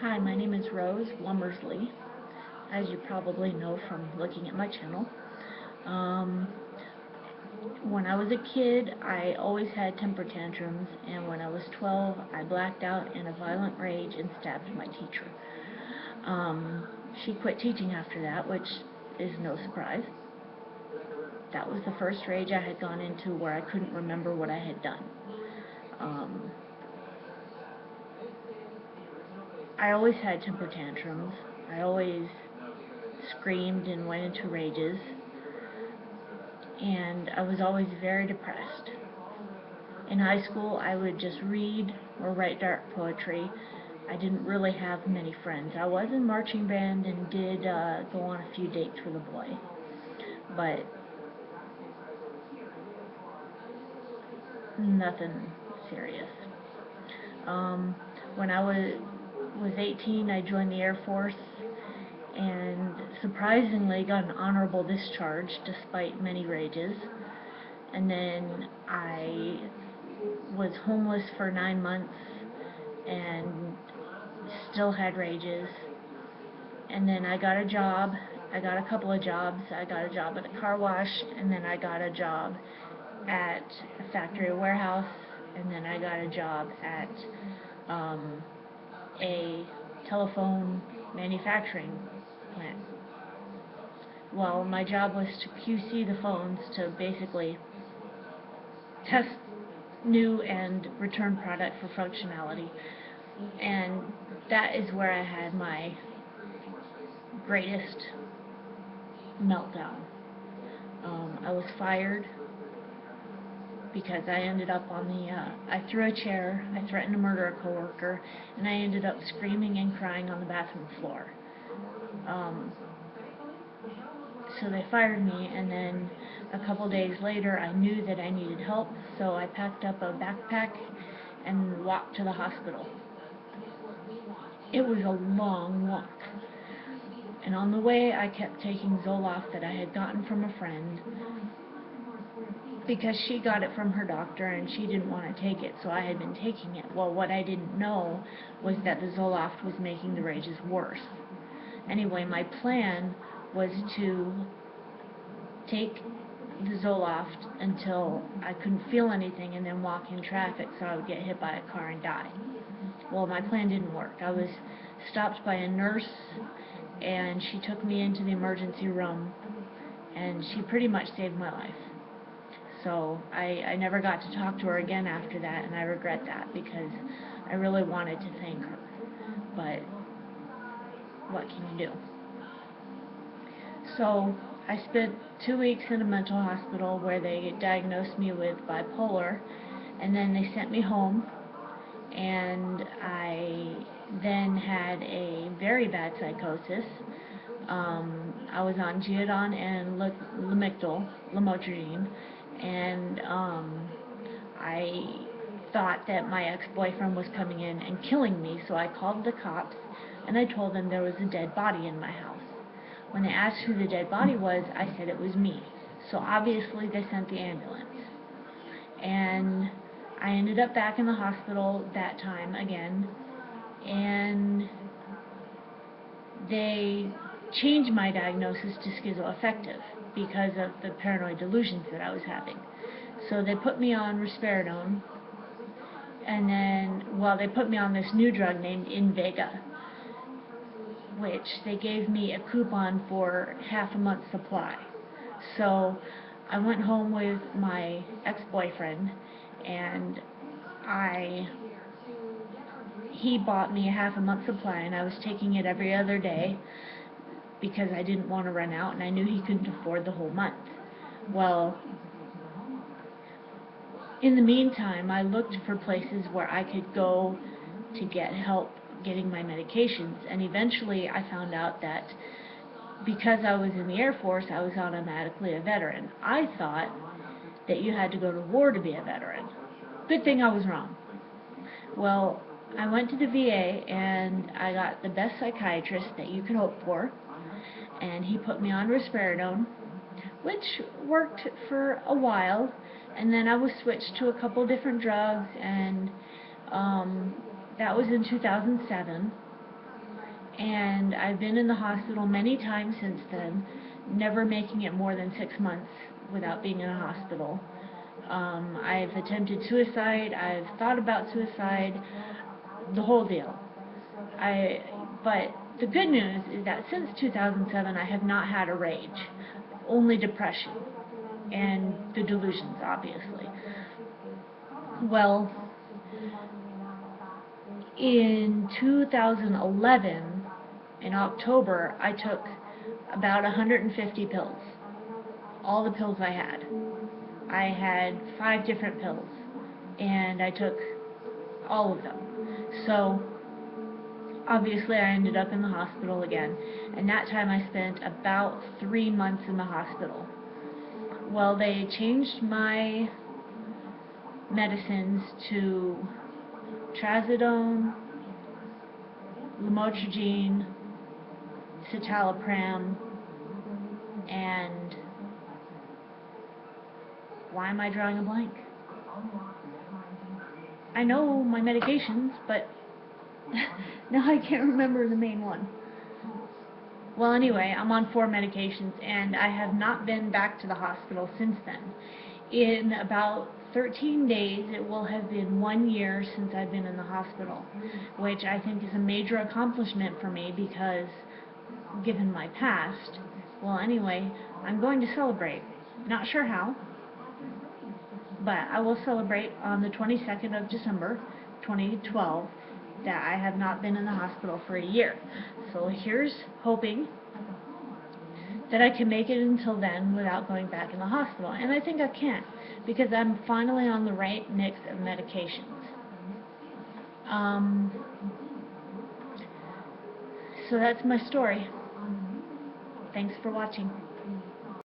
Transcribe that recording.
Hi, my name is Rose Lummersley, as you probably know from looking at my channel. Um, when I was a kid, I always had temper tantrums, and when I was 12, I blacked out in a violent rage and stabbed my teacher. Um, she quit teaching after that, which is no surprise. That was the first rage I had gone into where I couldn't remember what I had done. Um, I always had temper tantrums. I always screamed and went into rages, and I was always very depressed. In high school, I would just read or write dark poetry. I didn't really have many friends. I was in marching band and did go on a few dates with a boy, but nothing serious. Um, when I was 18, I joined the Air Force and surprisingly got an honorable discharge despite many rages. And then I was homeless for 9 months and still had rages. And then I got a job. I got a couple of jobs. I got a job at a car wash, and then I got a job at a factory warehouse, and then I got a job at um, a telephone manufacturing plant. Well, my job was to QC the phones, to basically test new and return product for functionality. And that is where I had my greatest meltdown. I was fired because I ended up on the, I threw a chair, I threatened to murder a coworker, and I ended up screaming and crying on the bathroom floor. So they fired me, and then a couple days later I knew that I needed help, so I packed up a backpack and walked to the hospital. It was a long walk, and on the way I kept taking Zoloft that I had gotten from a friend, because she got it from her doctor and she didn't want to take it, so I had been taking it. Well, what I didn't know was that the Zoloft was making the rages worse. Anyway, my plan was to take the Zoloft until I couldn't feel anything and then walk in traffic so I would get hit by a car and die. Well, my plan didn't work. I was stopped by a nurse, and she took me into the emergency room, and she pretty much saved my life. So I never got to talk to her again after that, and I regret that because I really wanted to thank her. But what can you do? So I spent 2 weeks in a mental hospital where they diagnosed me with bipolar, and then they sent me home, and I then had a very bad psychosis. I was on Geodon and Lamictal, lamotrigine, and I thought that my ex-boyfriend was coming in and killing me, so I called the cops, and I told them there was a dead body in my house. When they asked who the dead body was, I said it was me. So obviously they sent the ambulance. And I ended up back in the hospital that time again, and they changed my diagnosis to schizoaffective because of the paranoid delusions that I was having. So they put me on risperidone, and then, well, they put me on this new drug named Invega, which they gave me a coupon for half a month's supply. So I went home with my ex-boyfriend, and he bought me a half a month supply, and I was taking it every other day because I didn't want to run out, and I knew he couldn't afford the whole month. Well, in the meantime, I looked for places where I could go to get help getting my medications, and eventually I found out that because I was in the Air Force, I was automatically a veteran. I thought that you had to go to war to be a veteran. Good thing I was wrong. Well, I went to the VA, and I got the best psychiatrist that you could hope for, and he put me on risperidone, which worked for a while, and then I was switched to a couple different drugs, and that was in 2007. And I've been in the hospital many times since then, never making it more than 6 months without being in a hospital. I've attempted suicide, I've thought about suicide, the whole deal. But the good news is that since 2007 I have not had a rage, only depression, and the delusions, obviously. Well, in 2011, in October, I took about 150 pills. All the pills I had. I had 5 different pills, and I took all of them. So, obviously I ended up in the hospital again, and that time I spent about 3 months in the hospital. Well, they changed my medicines to trazodone, lamotrigine, citalopram, and why am I drawing a blank? I know my medications, but now I can't remember the main one. Well, anyway, I'm on 4 medications, and I have not been back to the hospital since then. In about 13 days, it will have been 1 year since I've been in the hospital, which I think is a major accomplishment for me because, given my past, well, anyway, I'm going to celebrate. Not sure how, but I will celebrate on the 22nd of December, 2012, that I have not been in the hospital for a year. So here's hoping that I can make it until then without going back in the hospital. And I think I can, because I'm finally on the right mix of medications. So that's my story. Thanks for watching.